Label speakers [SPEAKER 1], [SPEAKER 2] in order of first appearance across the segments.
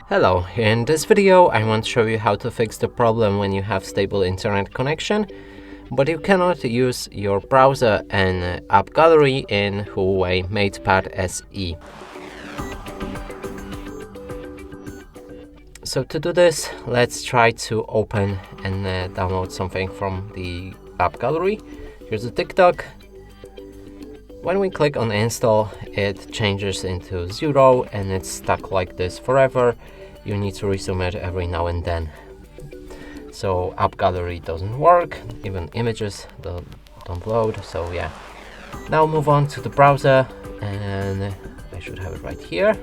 [SPEAKER 1] Hello, in this video I want to show you how to fix the problem when you have stable internet connection, but you cannot use your browser and app gallery in Huawei MatePad SE. So to do this, let's try to open and download something from the app gallery. Here's a TikTok. When we click on install, it changes into 0 and it's stuck like this forever. You need to resume it every now and then. So app gallery doesn't work, even images don't load, so yeah. Now move on to the browser, and I should have it right here.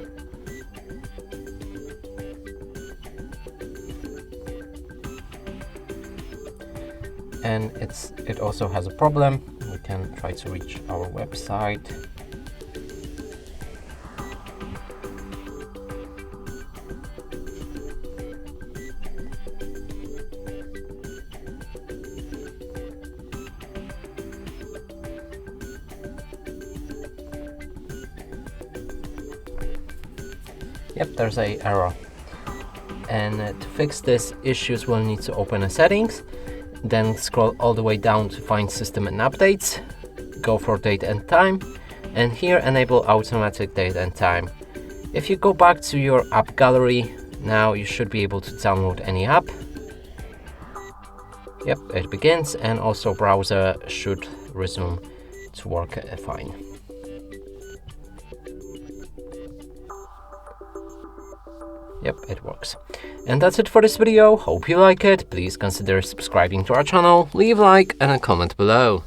[SPEAKER 1] And it also has a problem. We can try to reach our website. Yep, there's an error. And to fix this issues, we'll need to open the settings, then scroll all the way down to find system and updates, go for date and time, and here enable automatic date and time. If you go back to your app gallery, now you should be able to download any app. Yep, it begins, and also browser should resume to work fine. Yep, it works. And that's it for this video. Hope you like it. Please consider subscribing to our channel, leave a like and a comment below.